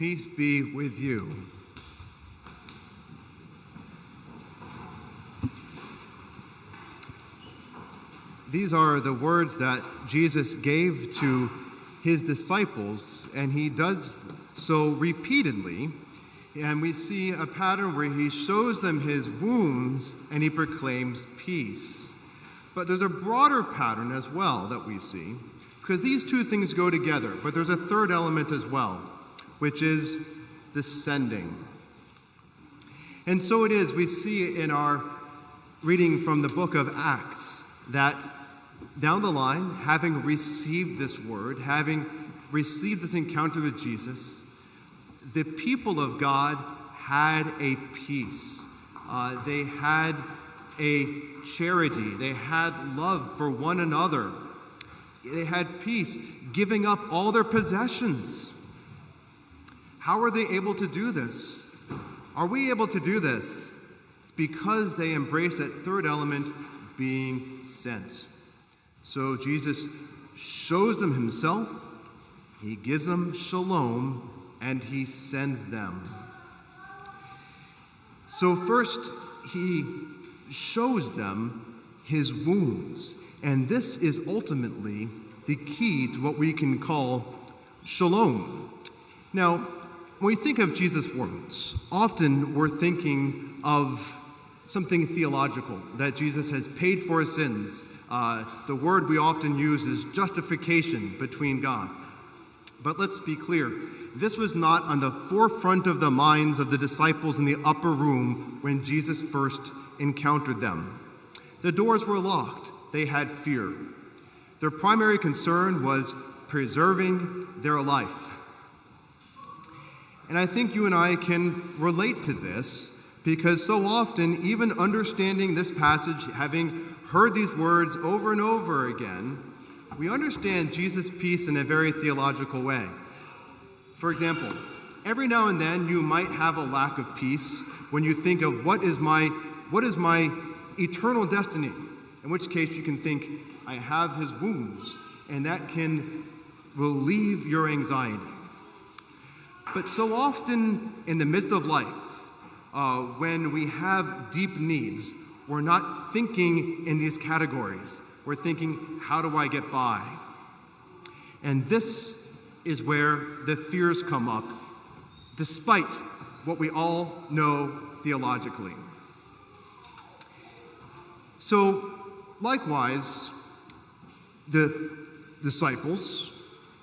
Peace be with you. These are the words that Jesus gave to his disciples, and he does so repeatedly. And we see a pattern where he shows them his wounds and he proclaims peace. But there's a broader pattern as well that we see, because these two things go together. But there's a third element as well, which is the sending. And so it is, we see in our reading from the book of Acts that down the line, having received this word, having received this encounter with Jesus, the people of God had a peace. They had a charity. They had love for one another. They had peace, giving up all their possessions. How are they able to do this? Are we able to do this? It's because they embrace that third element, being sent. So Jesus shows them himself, he gives them shalom, and he sends them. So first, he shows them his wounds. And this is ultimately the key to what we can call shalom. Now, when we think of Jesus' wounds, often we're thinking of something theological, that Jesus has paid for his sins. The word we often use is justification between God. But let's be clear, this was not on the forefront of the minds of the disciples in the upper room when Jesus first encountered them. The doors were locked. They had fear. Their primary concern was preserving their life. And I think you and I can relate to this, because so often, even understanding this passage, having heard these words over and over again, we understand Jesus' peace in a very theological way. For example, every now and then you might have a lack of peace when you think of what is my eternal destiny, in which case you can think, I have his wounds, and that can relieve your anxiety. But so often in the midst of life, when we have deep needs, we're not thinking in these categories. We're thinking, how do I get by? And this is where the fears come up, despite what we all know theologically. So, likewise, the disciples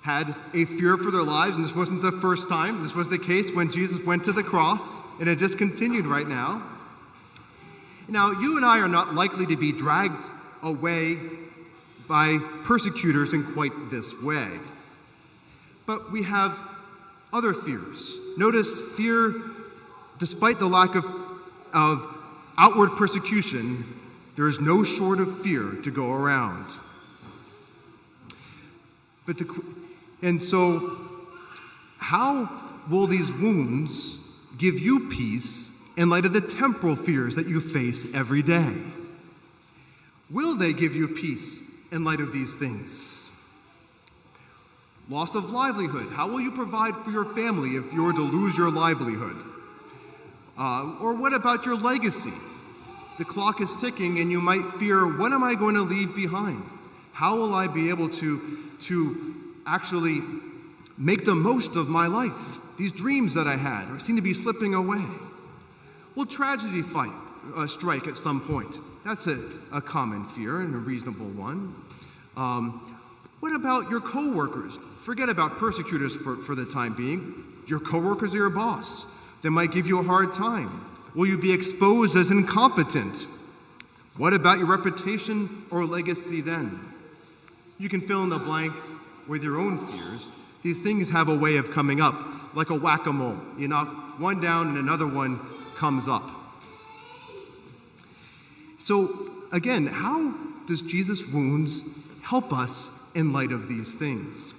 had a fear for their lives, and this wasn't the first time. This was the case when Jesus went to the cross, and it just continued right now. Now, you and I are not likely to be dragged away by persecutors in quite this way. But we have other fears. Notice fear, despite the lack of outward persecution, there is no short of fear to go around. And so, how will these wounds give you peace in light of the temporal fears that you face every day? Will they give you peace in light of these things? Loss of livelihood. How will you provide for your family if you were to lose your livelihood? Or what about your legacy? The clock is ticking and you might fear, what am I going to leave behind? How will I be able to actually make the most of my life? These dreams that I had seem to be slipping away. Will tragedy strike at some point? That's a common fear and a reasonable one. What about your coworkers? Forget about persecutors for the time being. Your coworkers are your boss. They might give you a hard time. Will you be exposed as incompetent? What about your reputation or legacy then? You can fill in the blanks with your own fears. These things have a way of coming up, like a whack-a-mole. You knock one down and another one comes up. So, again, how does Jesus' wounds help us in light of these things?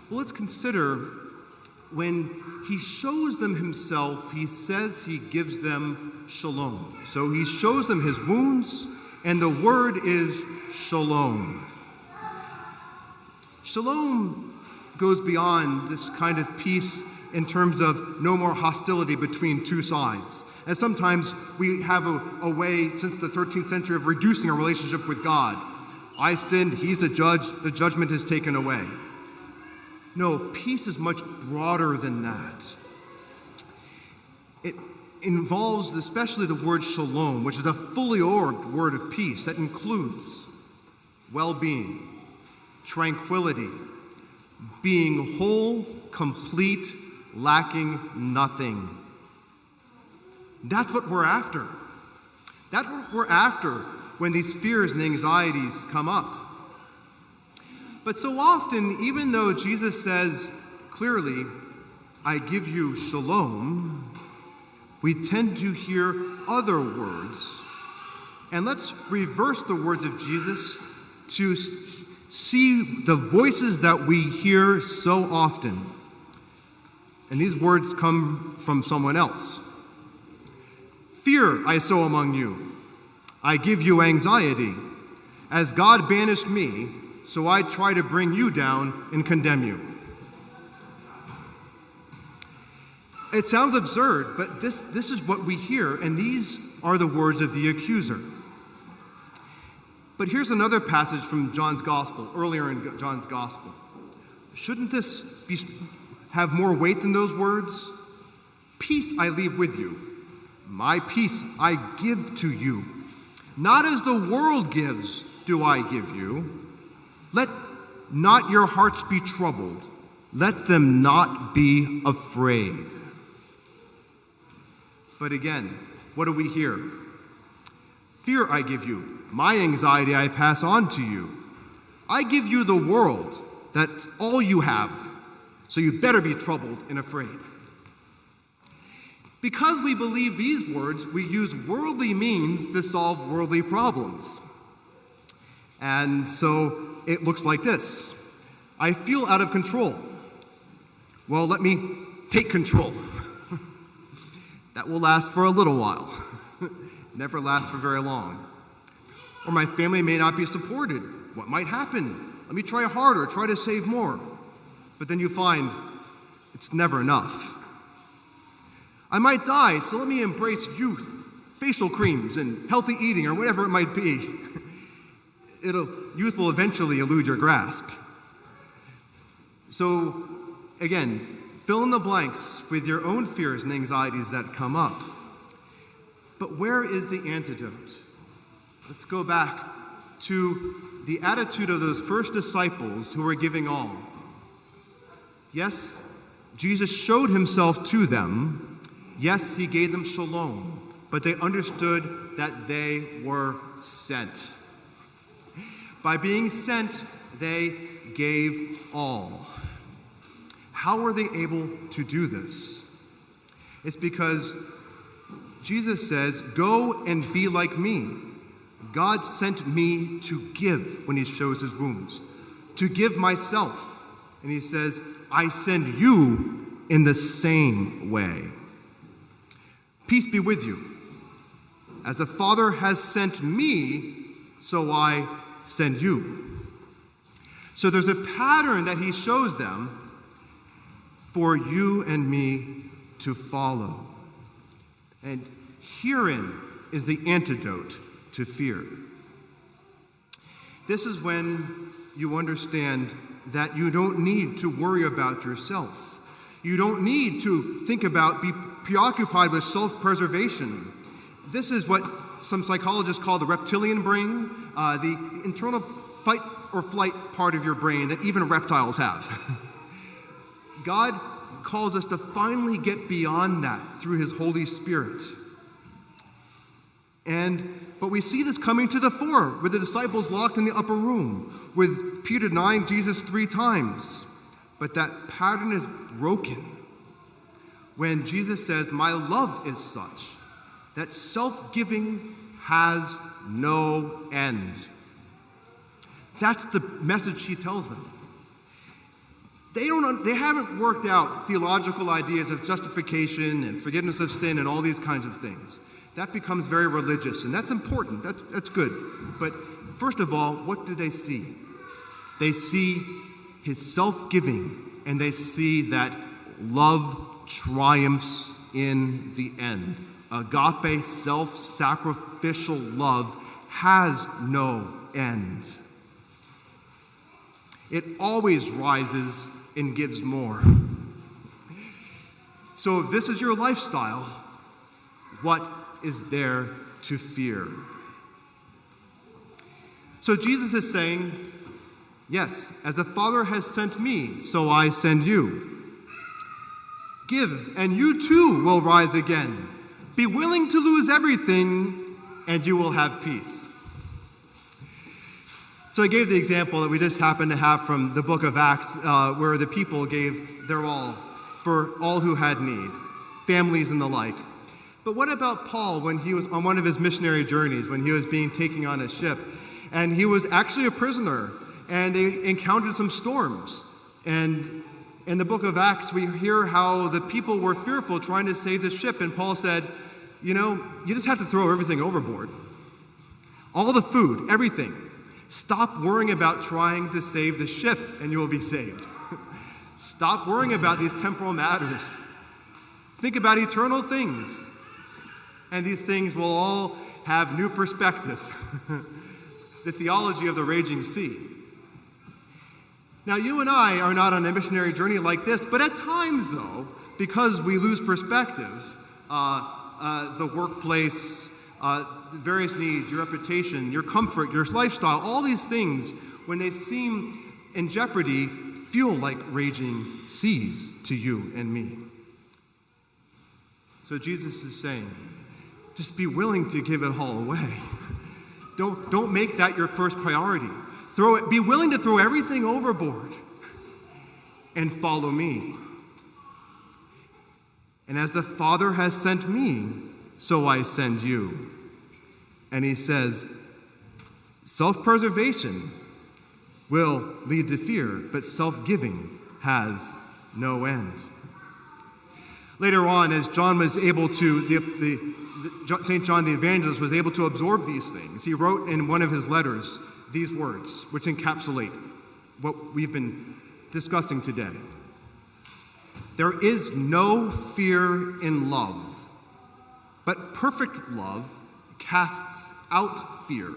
Well, let's consider when he shows them himself, he says he gives them shalom. So he shows them his wounds, and the word is shalom. Shalom goes beyond this kind of peace in terms of no more hostility between two sides. And sometimes we have a way since the 13th century of reducing our relationship with God. I sinned, he's the judge, the judgment is taken away. No, peace is much broader than that. It involves especially the word shalom, which is a fully orbed word of peace that includes well-being, tranquility, being whole, complete, lacking nothing. That's what we're after. That's what we're after when these fears and anxieties come up. But so often, even though Jesus says clearly, I give you shalom, we tend to hear other words. And let's reverse the words of Jesus to see the voices that we hear so often. And these words come from someone else. Fear I sow among you. I give you anxiety. As God banished me, so I try to bring you down and condemn you. It sounds absurd, but this is what we hear, and these are the words of the accuser. But here's another passage from John's Gospel, earlier in John's Gospel. Shouldn't this have more weight than those words? Peace I leave with you. My peace I give to you. Not as the world gives do I give you. Let not your hearts be troubled. Let them not be afraid. But again, what do we hear? Fear I give you. My anxiety I pass on to you. I give you the world. That's all you have. So you better be troubled and afraid. Because we believe these words, we use worldly means to solve worldly problems. And so it looks like this. I feel out of control. Well, let me take control. That will last for a little while. Never last for very long. Or my family may not be supported. What might happen? Let me try harder, try to save more. But then you find it's never enough. I might die, so let me embrace youth, facial creams, and healthy eating, or whatever it might be. Youth will eventually elude your grasp. So, again, fill in the blanks with your own fears and anxieties that come up. But where is the antidote? Let's go back to the attitude of those first disciples who were giving all. Yes, Jesus showed himself to them. Yes, he gave them shalom, but they understood that they were sent. By being sent, they gave all. How were they able to do this? It's because Jesus says, go and be like me. God sent me to give when he shows his wounds, to give myself. And he says, I send you in the same way. Peace be with you. As the Father has sent me, so I send you. So there's a pattern that he shows them for you and me to follow. And herein is the antidote to fear. This is when you understand that you don't need to worry about yourself. You don't need to be preoccupied with self-preservation. This is what some psychologists call the reptilian brain, the internal fight or flight part of your brain that even reptiles have. God calls us to finally get beyond that through his Holy Spirit. But we see this coming to the fore with the disciples locked in the upper room, with Peter denying Jesus 3 times. But that pattern is broken when Jesus says, my love is such that self-giving has no end. That's the message he tells them. They haven't worked out theological ideas of justification and forgiveness of sin and all these kinds of things. That becomes very religious, and that's important. That's good. But first of all, what do they see? They see his self-giving, and they see that love triumphs in the end. Agape, self-sacrificial love has no end. It always rises and gives more. So if this is your lifestyle, what is there to fear? So Jesus is saying, yes, as the Father has sent me, so I send you. Give, and you too will rise again. Be willing to lose everything, and you will have peace. So I gave the example that we just happened to have from the book of Acts, where the people gave their all for all who had need, families and the like. But what about Paul when he was on one of his missionary journeys, when he was being taken on a ship, and he was actually a prisoner, and they encountered some storms. And in the book of Acts, we hear how the people were fearful trying to save the ship, and Paul said, you just have to throw everything overboard. All the food, everything. Stop worrying about trying to save the ship, and you will be saved. Stop worrying about these temporal matters. Think about eternal things. And these things will all have new perspective. The theology of the raging sea. Now, you and I are not on a missionary journey like this, but at times, though, because we lose perspective, the workplace, the various needs, your reputation, your comfort, your lifestyle, all these things, when they seem in jeopardy, feel like raging seas to you and me. So Jesus is saying, just be willing to give it all away. Don't make that your first priority. Be willing to throw everything overboard and follow me. And as the Father has sent me, so I send you. And he says, self-preservation will lead to fear, but self-giving has no end. Later on, as John was able to, St. John the Evangelist was able to absorb these things, he wrote in one of his letters these words, which encapsulate what we've been discussing today. There is no fear in love, but perfect love casts out fear.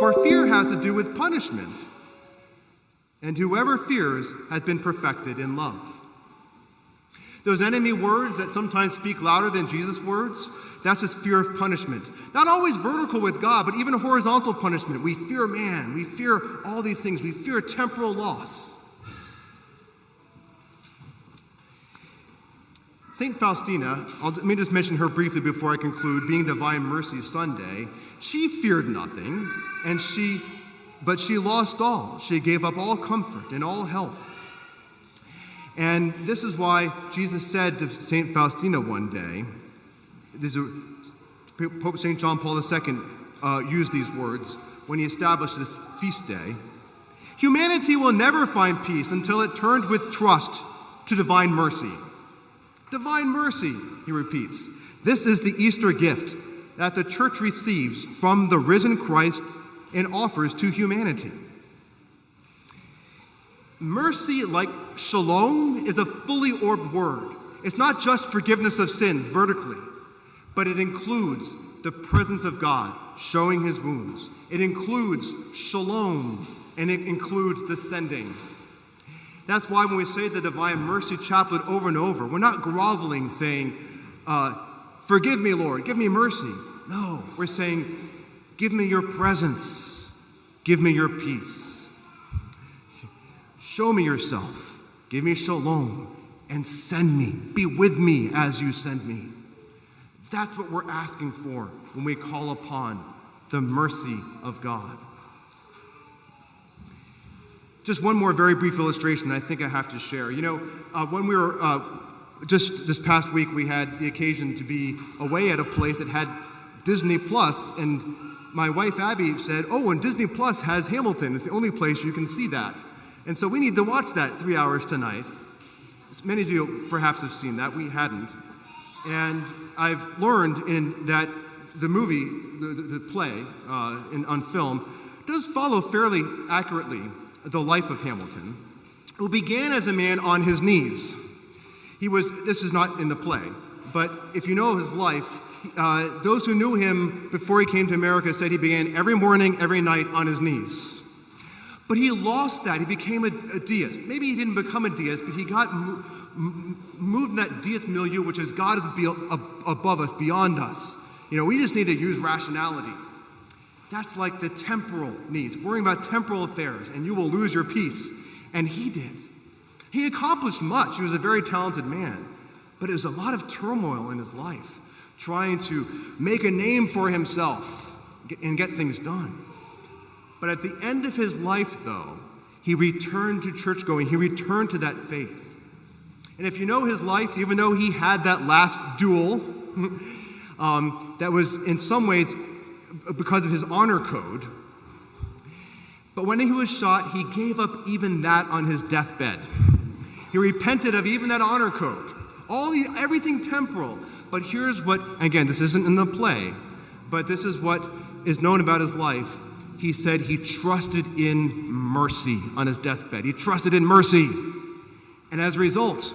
For fear has to do with punishment, and whoever fears has been perfected in love. Those enemy words that sometimes speak louder than Jesus' words, that's this fear of punishment. Not always vertical with God, but even horizontal punishment. We fear man. We fear all these things. We fear temporal loss. St. Faustina, let me just mention her briefly before I conclude, being Divine Mercy Sunday, she feared nothing, but she lost all. She gave up all comfort and all health. And this is why Jesus said to St. Faustina one day, Pope St. John Paul II used these words when he established this feast day. Humanity will never find peace until it turns with trust to divine mercy. Divine mercy, he repeats. This is the Easter gift that the Church receives from the risen Christ and offers to humanity. Mercy, like shalom, is a fully orbed word. It's not just forgiveness of sins vertically, but it includes the presence of God showing his wounds. It includes shalom, and it includes the sending. That's why when we say the Divine Mercy Chaplet over and over, we're not groveling saying, forgive me, Lord, give me mercy. No, we're saying, give me your presence, give me your peace. Show me yourself, give me shalom, and send me. Be with me as you send me. That's what we're asking for when we call upon the mercy of God. Just one more very brief illustration I think I have to share. When we were, just this past week, we had the occasion to be away at a place that had Disney Plus, and my wife Abby said, and Disney Plus has Hamilton. It's the only place you can see that. And so we need to watch that 3 hours tonight. Many of you perhaps have seen that. We hadn't. And I've learned in that the movie, the play on film, does follow fairly accurately the life of Hamilton. who began as a man on his knees. This is not in the play, but if you know his life, those who knew him before he came to America said he began every morning, every night on his knees. But he lost that. He became a deist. Maybe he didn't become a deist, but he got moved in that deist milieu, which is God is above us, beyond us. We just need to use rationality. That's like the temporal needs, worrying about temporal affairs, and you will lose your peace. And he did. He accomplished much. He was a very talented man. But it was a lot of turmoil in his life, trying to make a name for himself and get things done. But at the end of his life, though, he returned to church-going. He returned to that faith. And if you know his life, even though he had that last duel, that was in some ways because of his honor code, but when he was shot, he gave up even that on his deathbed. He repented of even that honor code, everything temporal. But here's what, again, this isn't in the play, but this is what is known about his life. He said he trusted in mercy on his deathbed. He trusted in mercy. And as a result,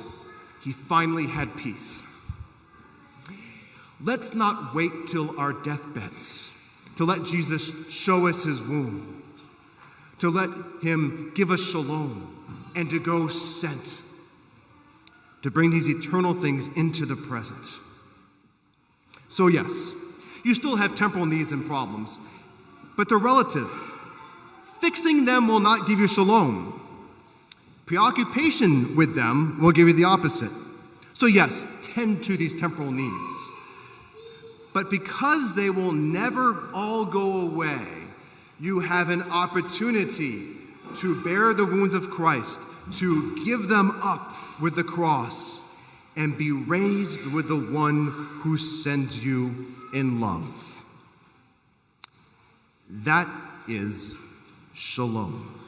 he finally had peace. Let's not wait till our deathbeds to let Jesus show us his wound, to let him give us shalom, and to go sent, to bring these eternal things into the present. So yes, you still have temporal needs and problems, but they're relative. Fixing them will not give you shalom. Preoccupation with them will give you the opposite. So yes, tend to these temporal needs. But because they will never all go away, you have an opportunity to bear the wounds of Christ, to give them up with the cross, and be raised with the one who sends you in love. That is shalom.